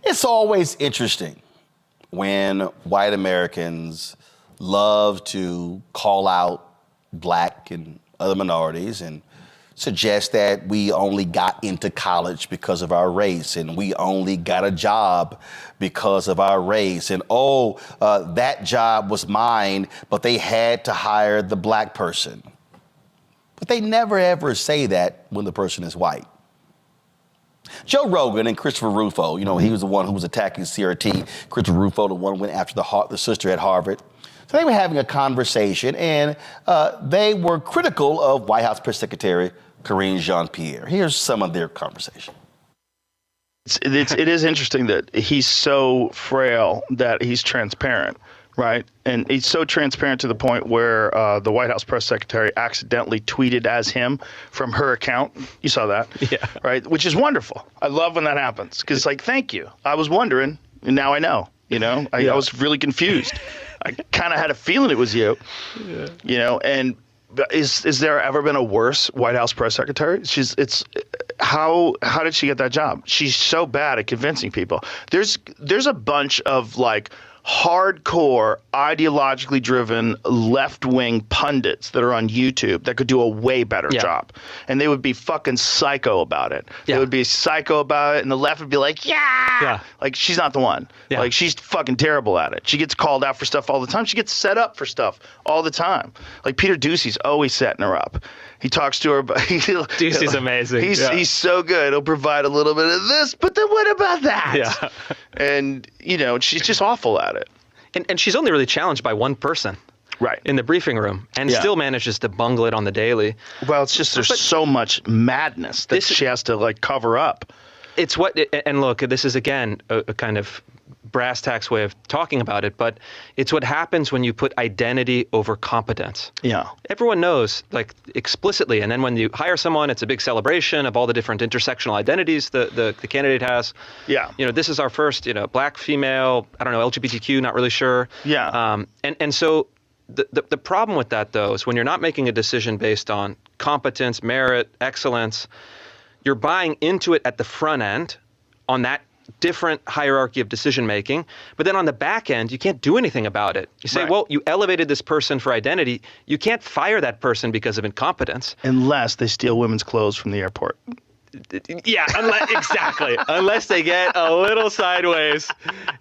It's always interesting when white Americans love to call out black and other minorities and suggest that we only got into college because of our race and we only got a job because of our race. And that job was mine, but they had to hire the black person. But they never ever say that when the person is white. Joe Rogan and Christopher Rufo, he was the one who was attacking CRT. Christopher Rufo, the one who went after the sister at Harvard. So they were having a conversation, and they were critical of White House Press Secretary Karine Jean-Pierre. Here's some of their conversation. It is interesting that he's so frail that he's transparent, right? And he's so transparent to the point where the White House press secretary accidentally tweeted as him from her account. You saw that, yeah, right? Which is wonderful. I love when that happens because it's like, thank you. I was wondering, and now I know. I was really confused. I kind of had a feeling it was you. Yeah. And is there ever been a worse White House press secretary? How did she get that job? She's so bad at convincing people. There's a bunch of like hardcore, ideologically driven, left-wing pundits that are on YouTube that could do a way better job. And they would be fucking psycho about it. Yeah. They would be psycho about it, and the left would be like, yeah. Like, she's not the one. Yeah. Like, she's fucking terrible at it. She gets called out for stuff all the time. She gets set up for stuff all the time. Like, Peter Doocy's always setting her up. He talks to her about... Doocy's amazing. He's so good. He'll provide a little bit of this, but then what about that? Yeah. And, she's just awful at it. And she's only really challenged by one person. Right. In the briefing room, and still manages to bungle it on the daily. Well, it's just there's so much madness that she has to, like, cover up. It's and look, this is, again, a kind of brass tacks way of talking about it, but it's what happens when you put identity over competence. Yeah. Everyone knows, like, explicitly, and then when you hire someone, it's a big celebration of all the different intersectional identities the candidate has. Yeah. This is our first, black, female, I don't know, LGBTQ, not really sure. Yeah. And so the problem with that, though, is when you're not making a decision based on competence, merit, excellence, you're buying into it at the front end on that different hierarchy of decision making, but then on the back end, you can't do anything about it. You say, well, you elevated this person for identity. You can't fire that person because of incompetence. Unless they steal women's clothes from the airport. Yeah, exactly. Unless they get a little sideways,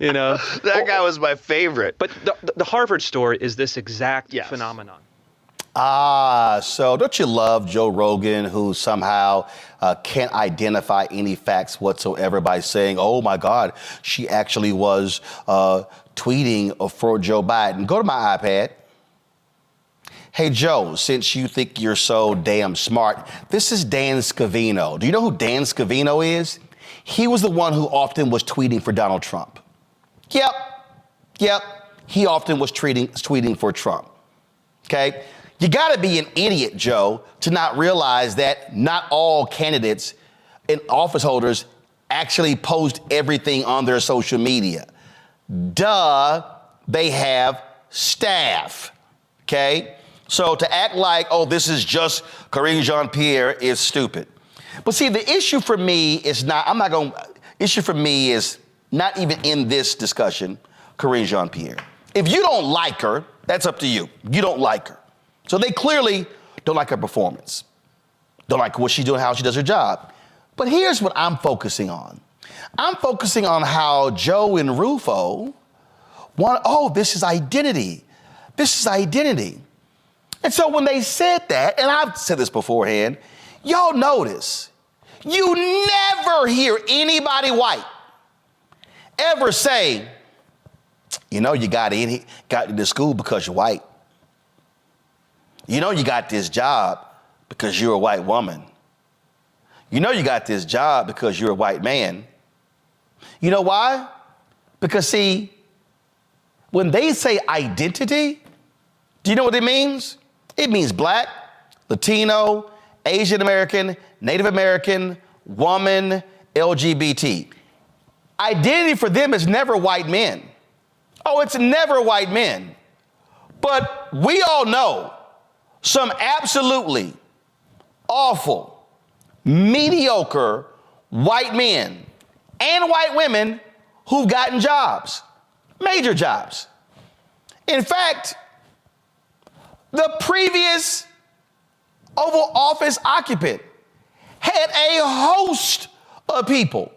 That guy was my favorite. But the Harvard story is this exact phenomenon. So don't you love Joe Rogan, who somehow can't identify any facts whatsoever by saying, oh my God, she actually was tweeting for Joe Biden. Go to my iPad. Hey, Joe, since you think you're so damn smart, this is Dan Scavino. Do you know who Dan Scavino is? He was the one who often was tweeting for Donald Trump. Yep. He often was tweeting for Trump. Okay? You got to be an idiot, Joe, to not realize that not all candidates and office holders actually post everything on their social media. Duh, they have staff, okay? So to act like, oh, this is just Karine Jean-Pierre is stupid. But see, the issue for me is issue for me is not even in this discussion, Karine Jean-Pierre. If you don't like her, that's up to you. You don't like her. So they clearly don't like her performance. Don't like what she's doing, how she does her job. But here's what I'm focusing on. I'm focusing on how Joe and Rufo this is identity. This is identity. And so when they said that, and I've said this beforehand, y'all notice, you never hear anybody white ever say, you got into school because you're white. You got this job because you're a white woman. You got this job because you're a white man. You know why? Because, see, when they say identity, do you know what it means? It means black, Latino, Asian American, Native American, woman, LGBT. Identity for them is never white men. Oh, it's never white men. But we all know some absolutely awful, mediocre white men and white women who've gotten jobs, major jobs. In fact, the previous Oval Office occupant had a host of people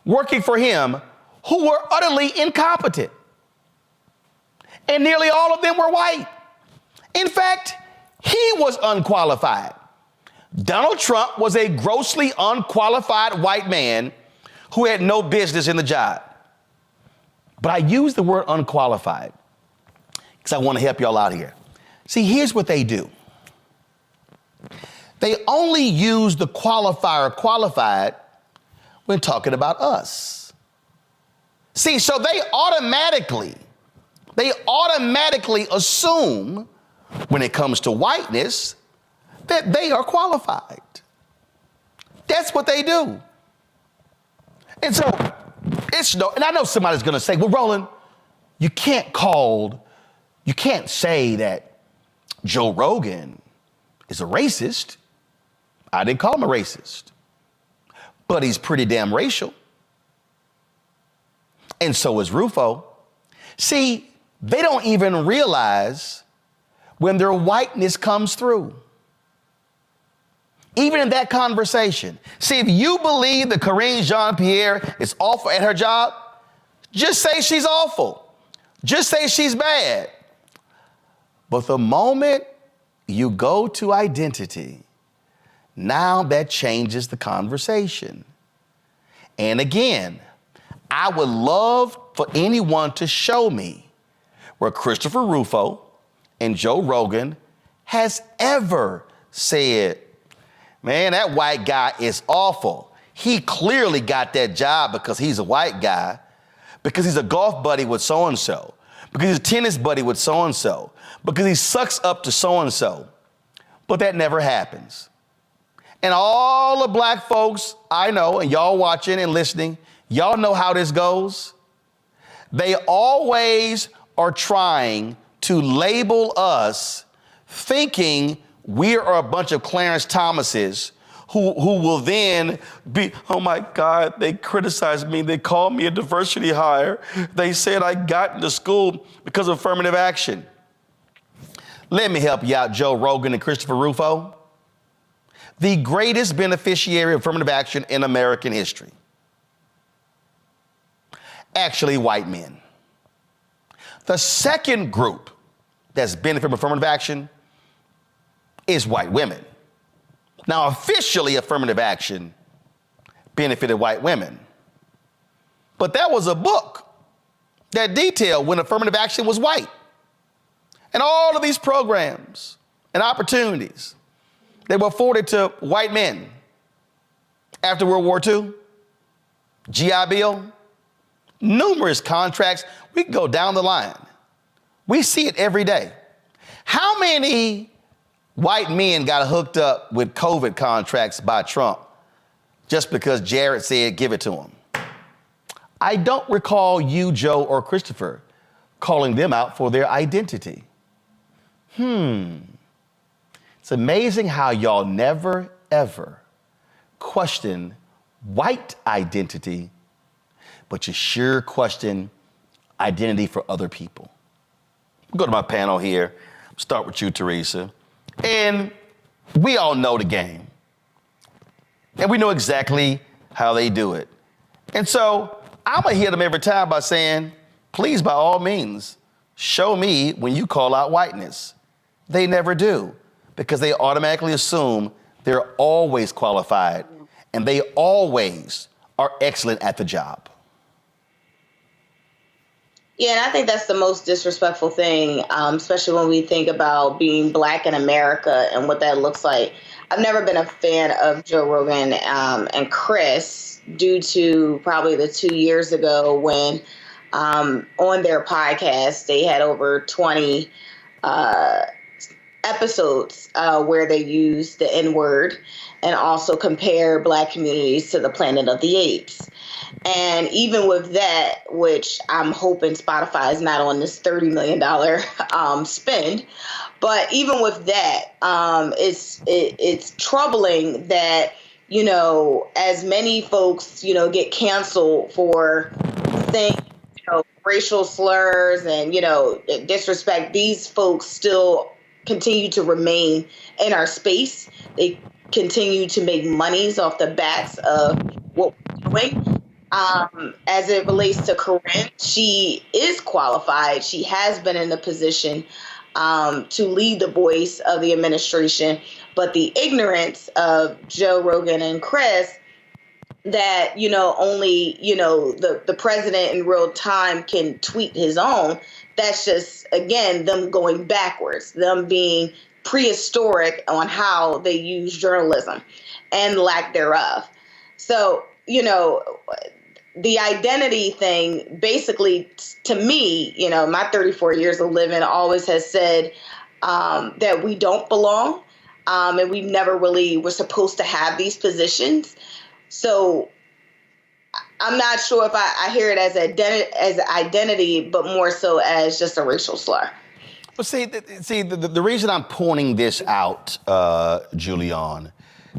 working for him who were utterly incompetent. And nearly all of them were white. In fact, he was unqualified. Donald Trump was a grossly unqualified white man who had no business in the job. But I use the word unqualified because I want to help y'all out here. See, here's what they do. They only use the qualifier qualified when talking about us. See, so they automatically assume when it comes to whiteness that they are qualified. That's what they do. And so and I know somebody's going to say, well, Roland, you can't say that Joe Rogan is a racist. I didn't call him a racist, but he's pretty damn racial. And so is Rufo. See, they don't even realize when their whiteness comes through. Even in that conversation. See, if you believe that Karine Jean-Pierre is awful at her job, just say she's awful. Just say she's bad. But the moment you go to identity, now that changes the conversation. And again, I would love for anyone to show me where Christopher Rufo and Joe Rogan has ever said, man, that white guy is awful. He clearly got that job because he's a white guy, because he's a golf buddy with so-and-so, because he's a tennis buddy with so-and-so, because he sucks up to so-and-so. But that never happens. And all the black folks I know, and y'all watching and listening, y'all know how this goes. They always are trying to label us thinking we are a bunch of Clarence Thomases who will then be, oh my God, they criticized me. They called me a diversity hire. They said I got into school because of affirmative action. Let me help you out, Joe Rogan and Christopher Rufo. The greatest beneficiary of affirmative action in American history. Actually, white men. The second group that's benefited from affirmative action is white women. Now, officially, affirmative action benefited white women. But that was a book that detailed when affirmative action was white. And all of these programs and opportunities that were afforded to white men after World War II, GI Bill, numerous contracts. We can go down the line. We see it every day. How many white men got hooked up with COVID contracts by Trump just because Jared said give it to him? I don't recall you, Joe, or Christopher calling them out for their identity. It's amazing how y'all never, ever question white identity, but you sure question identity for other people. I'll go to my panel here. Start with you, Teresa. And we all know the game. And we know exactly how they do it. And so I'm going to hit them every time by saying, please, by all means, show me when you call out whiteness. They never do, because they automatically assume they're always qualified and they always are excellent at the job. Yeah, and I think that's the most disrespectful thing, especially when we think about being black in America and what that looks like. I've never been a fan of Joe Rogan and Chris due to probably the 2 years ago when on their podcast they had over 20 episodes where they used the N-word and also compare black communities to the Planet of the Apes. And even with that, which I'm hoping Spotify is not on this $30 million spend, but even with that, it's troubling that, you know, as many folks, you know, get canceled for saying, racial slurs and, disrespect, these folks still continue to remain in our space. They continue to make monies off the backs of what we're doing. As it relates to Karine, she is qualified. She has been in the position to lead the voice of the administration. But the ignorance of Joe Rogan and Chris that, only, the president in real time can tweet his own, that's just, again, them going backwards, them being prehistoric on how they use journalism and lack thereof. So, the identity thing, basically, to me, my 34 years of living always has said that we don't belong, and we never really were supposed to have these positions. So I'm not sure if I hear it as identity, but more so as just a racial slur. Well, the reason I'm pointing this out, Julian,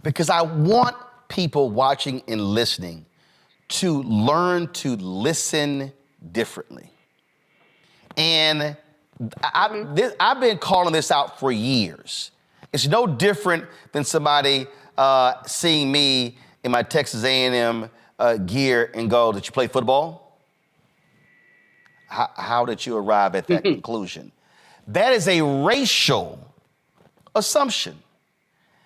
because I want people watching and listening to learn to listen differently. And I've been calling this out for years. It's no different than somebody seeing me in my Texas A&M gear and go, did you play football? How did you arrive at that conclusion? That is a racial assumption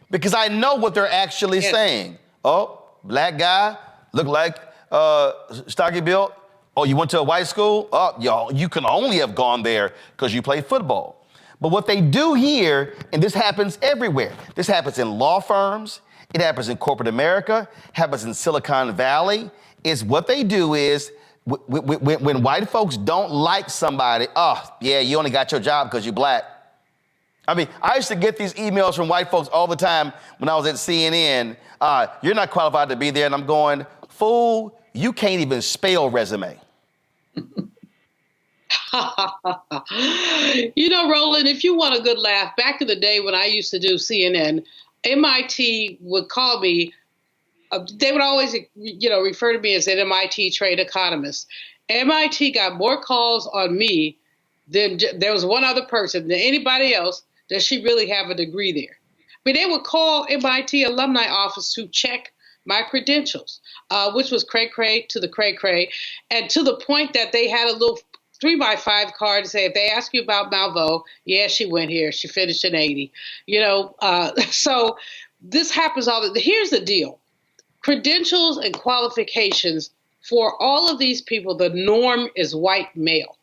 because I know what they're actually saying. Oh, black guy, look like stocky built. Oh, you went to a white school? Oh, y'all, you can only have gone there because you played football. But what they do here, and this happens everywhere, this happens in law firms, it happens in corporate America, happens in Silicon Valley, is what they do is when white folks don't like somebody, oh, yeah, you only got your job because you're black. I mean, I used to get these emails from white folks all the time when I was at CNN. You're not qualified to be there. And I'm going, fool, you can't even spell resume. Roland, if you want a good laugh, back in the day when I used to do CNN, MIT would call me. They would always, refer to me as an MIT trained economist. MIT got more calls on me than there was one other person than anybody else. Does she really have a degree there? I mean, they would call MIT alumni office to check my credentials, which was cray-cray to the cray-cray, and to the point that they had a little 3x5 card to say, if they ask you about Malvo, yeah, she went here. She finished in 80. So this happens all the. Here's the deal. Credentials and qualifications for all of these people, the norm is white male.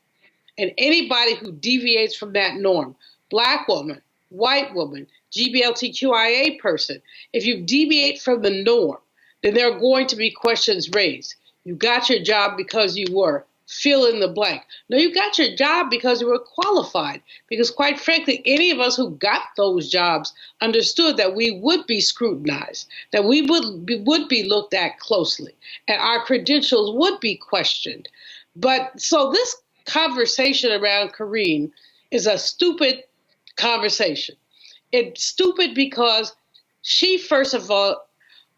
And anybody who deviates from that norm, black woman, white woman, GBLTQIA person, if you deviate from the norm, then there are going to be questions raised. You got your job because you were. Fill in the blank. No, you got your job because you were qualified. Because quite frankly, any of us who got those jobs understood that we would be scrutinized, that we would be looked at closely, and our credentials would be questioned. But so this conversation around Karine is a stupid conversation. It's stupid because she, first of all,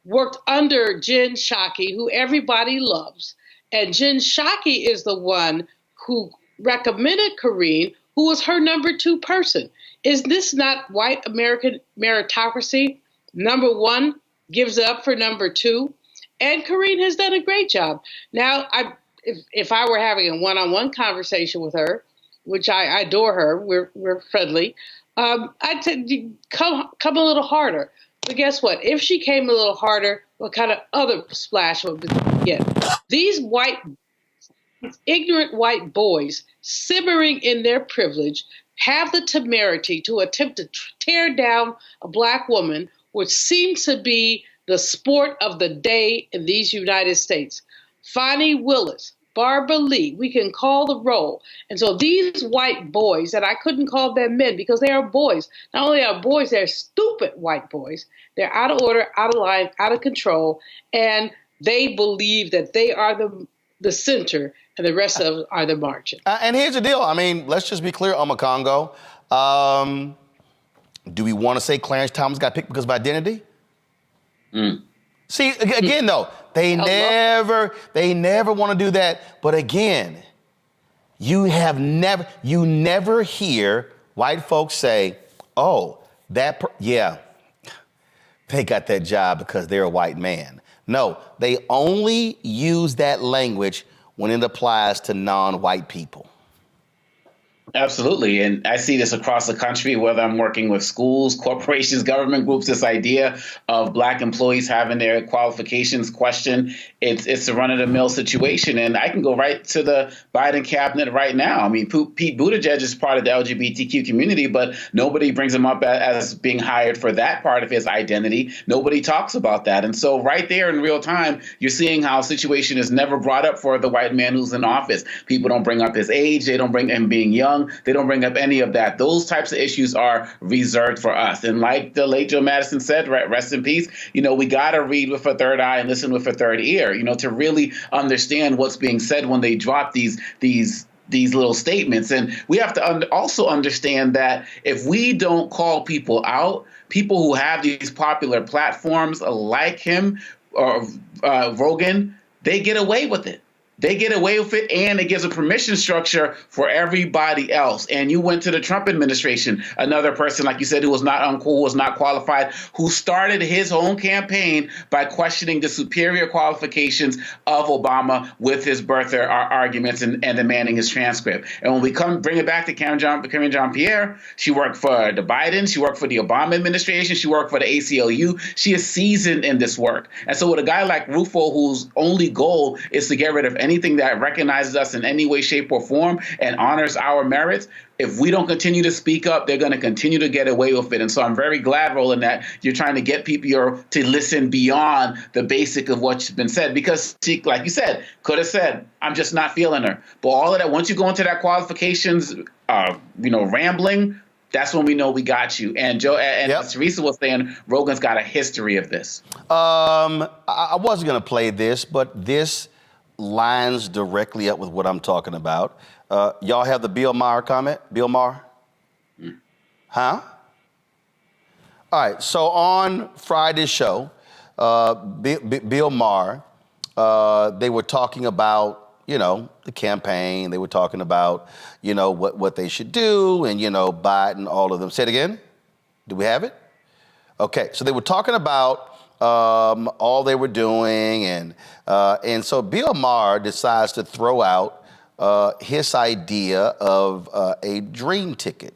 worked under Jen Psaki, who everybody loves. And Jen Psaki is the one who recommended Karine, who was her number 2 person. Is this not white American meritocracy? Number 1 gives up for number 2. And Karine has done a great job. Now, if I were having a one-on-one conversation with her, which I adore her, we're friendly, I'd say, come a little harder. But guess what? If she came a little harder, what kind of other splash would we get? These ignorant white boys simmering in their privilege have the temerity to attempt to tear down a black woman, which seems to be the sport of the day in these United States. Fani Willis, Barbara Lee, we can call the roll. And so these white boys, and I couldn't call them men because they are boys. Not only are boys, they're stupid white boys. They're out of order, out of line, out of control, and they believe that they are the center and the rest of us are the margin. And here's the deal. I mean, let's just be clear, Congo. Do we want to say Clarence Thomas got picked because of identity? See, again, though, they never want to do that. But again, you never hear white folks say, oh, they got that job because they're a white man. No, they only use that language when it applies to non-white people. Absolutely. And I see this across the country, whether I'm working with schools, corporations, government groups, this idea of Black employees having their qualifications questioned. It's a run-of-the-mill situation. And I can go right to the Biden cabinet right now. I mean, Pete Buttigieg is part of the LGBTQ community, but nobody brings him up as being hired for that part of his identity. Nobody talks about that. And so right there in real time, you're seeing how a situation is never brought up for the white man who's in office. People don't bring up his age. They don't bring him being young. They don't bring up any of that. Those types of issues are reserved for us. And like the late Joe Madison said, rest in peace, we got to read with a third eye and listen with a third ear, to really understand what's being said when they drop these little statements. And we have to also understand that if we don't call people out, people who have these popular platforms like him or Rogan, they get away with it. They get away with it, and it gives a permission structure for everybody else. And you went to the Trump administration, another person, like you said, who was not uncool, was not qualified, who started his own campaign by questioning the superior qualifications of Obama with his birther arguments and demanding his transcript. And when we bring it back to Karine Jean-Pierre, she worked for the Biden, she worked for the Obama administration, she worked for the ACLU. She is seasoned in this work. And so with a guy like Rufo, whose only goal is to get rid of anything that recognizes us in any way, shape, or form and honors our merits, if we don't continue to speak up, they're going to continue to get away with it. And so I'm very glad, Roland, that you're trying to get people to listen beyond the basic of what's been said. Because she, like you said, could have said, I'm just not feeling her. But all of that, once you go into that qualifications, rambling, that's when we know we got you. And Joe, and yep. Teresa was saying, Rogan's got a history of this. I wasn't going to play this, but this lines directly up with what I'm talking about. Y'all have the Bill Maher comment? Bill Maher? Huh? All right, so on Friday's show, Bill Maher, they were talking about, the campaign. They were talking about, what they should do and, Biden, all of them. Say it again. Do we have it? Okay, so they were talking about all they were doing, and so Bill Maher decides to throw out his idea of a dream ticket.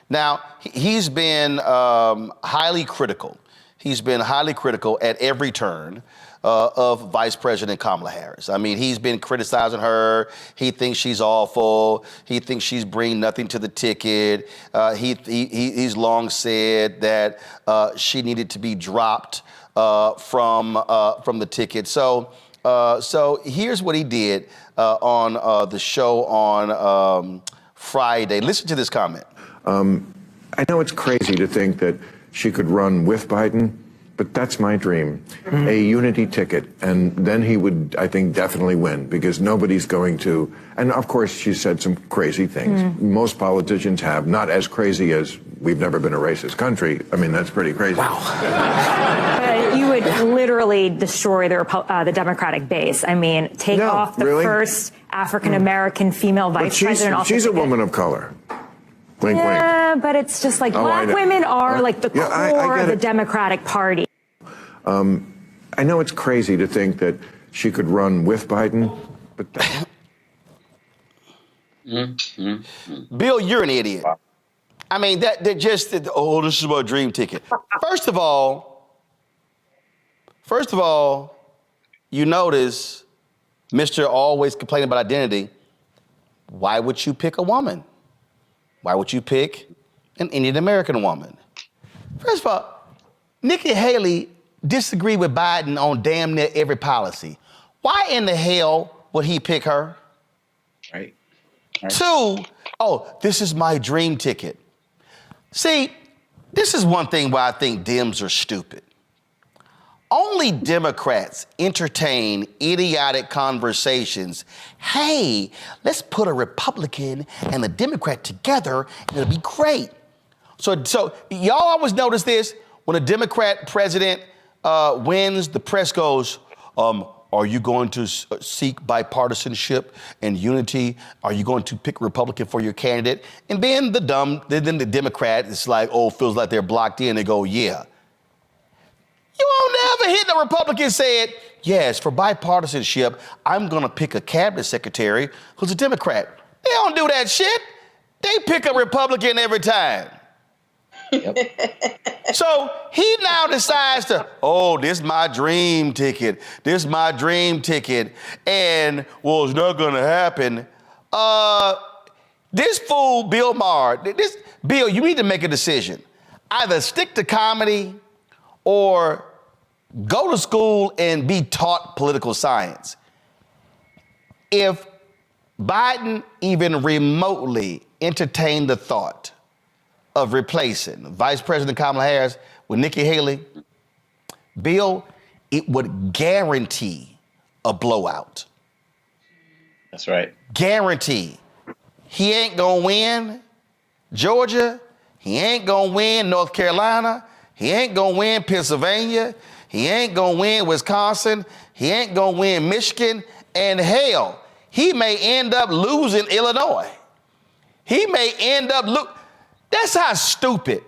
Now, he's been highly critical. He's been highly critical at every turn of Vice President Kamala Harris. I mean, he's been criticizing her. He thinks she's awful. He thinks she's bringing nothing to the ticket. He's long said that she needed to be dropped from the ticket. So here's what he did on the show on Friday. Listen to this comment. I know it's crazy to think that she could run with Biden, but that's my dream. Mm-hmm. A unity ticket, and then he would, I think, definitely win, because nobody's going to, and of course she said some crazy things. Mm-hmm. Most politicians have, not as crazy as we've never been a racist country. I mean, that's pretty crazy. Wow. But you would literally destroy the Democratic base. I mean, take off the first African-American female vice president. She's a woman of color. Wink, yeah, wink. But it's just like black women are like the core of the Democratic Party. I know it's crazy to think that she could run with Biden, but Bill, you're an idiot. I mean, that just, this is my dream ticket. First of all, you notice Mr. always complaining about identity. Why would you pick a woman? Why would you pick an Indian American woman? First of all, Nikki Haley disagreed with Biden on damn near every policy. Why in the hell would he pick her? Right. Two, this is my dream ticket. See, this is one thing why I think Dems are stupid. Only Democrats entertain idiotic conversations. Hey, let's put a Republican and a Democrat together and it'll be great. So y'all always notice this, when a Democrat president wins, the press goes, are you going to seek bipartisanship and unity? Are you going to pick Republican for your candidate? And then the Democrat is like, feels like they're blocked in. They go, yeah. You won't never hit the Republican said, yes, for bipartisanship, I'm going to pick a cabinet secretary who's a Democrat. They don't do that shit. They pick a Republican every time. Yep. So he now decides to, this is my dream ticket. This is my dream ticket. And, it's not going to happen. This fool, Bill Maher, Bill, you need to make a decision. Either stick to comedy or go to school and be taught political science. If Biden even remotely entertained the thought of replacing Vice President Kamala Harris with Nikki Haley, Bill, it would guarantee a blowout. That's right. Guarantee. He ain't gonna win Georgia. He ain't gonna win North Carolina. He ain't gonna win Pennsylvania. He ain't gonna win Wisconsin. He ain't gonna win Michigan. And hell, he may end up losing Illinois. He may end up That's how stupid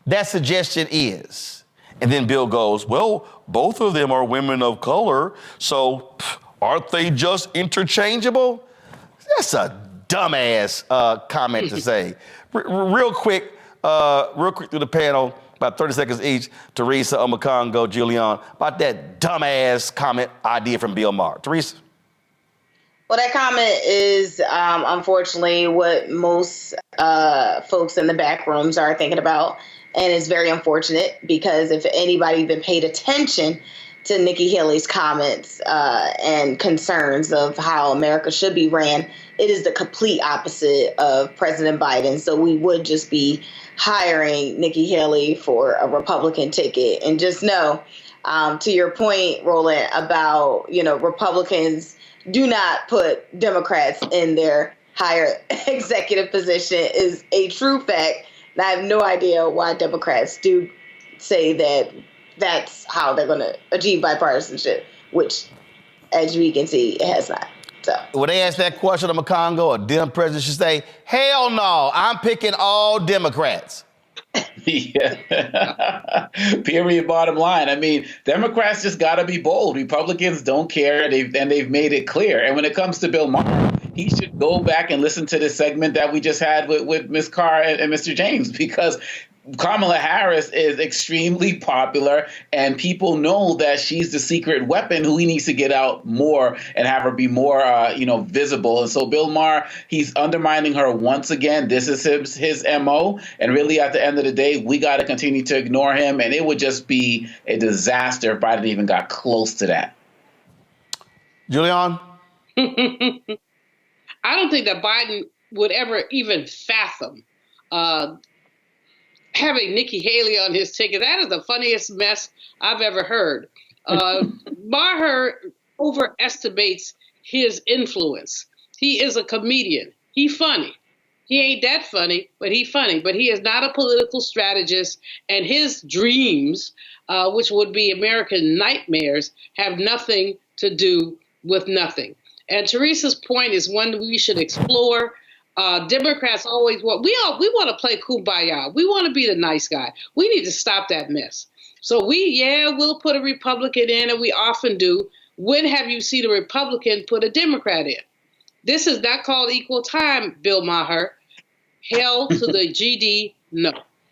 that suggestion is. And then Bill goes, both of them are women of color, so aren't they just interchangeable? That's a dumbass comment to say. Real quick through the panel, about 30 seconds each, Teresa, Omakongo, Julian, about that dumbass comment idea from Bill Maher. Teresa? Well, that comment is, unfortunately, what most folks in the back rooms are thinking about. And it's very unfortunate because if anybody even paid attention to Nikki Haley's comments and concerns of how America should be ran, it is the complete opposite of President Biden. So we would just be hiring Nikki Haley for a Republican ticket. And just know, to your point, Roland, about, Republicans do not put Democrats in their higher executive position is a true fact. And I have no idea why Democrats do say that that's how they're going to achieve bipartisanship, which, as we can see, it has not. So when they ask that question of Omakongo, a Dem president should say, hell no, I'm picking all Democrats. Yeah. Period. Bottom line. I mean, Democrats just got to be bold. Republicans don't care, and they've made it clear. And when it comes to Bill Maher, he should go back and listen to this segment that we just had with Ms. Carr and Mr. James, because Kamala Harris is extremely popular, and people know that she's the secret weapon who he needs to get out more and have her be more, visible. And so Bill Maher, he's undermining her once again. This is his MO. And really, at the end of the day, we got to continue to ignore him. And it would just be a disaster if Biden even got close to that. Julian? I don't think that Biden would ever even fathom having Nikki Haley on his ticket. That is the funniest mess I've ever heard. Maher overestimates his influence. He is a comedian. He's funny. He ain't that funny, but he's funny. But he is not a political strategist, and his dreams, which would be American nightmares, have nothing to do with nothing. And Teresa's point is one we should explore. Democrats always want, we want to play kumbaya. We want to be the nice guy. We need to stop that mess. So we'll put a Republican in, and we often do. When have you seen a Republican put a Democrat in? This is not called equal time, Bill Maher. Hell to the GD, no.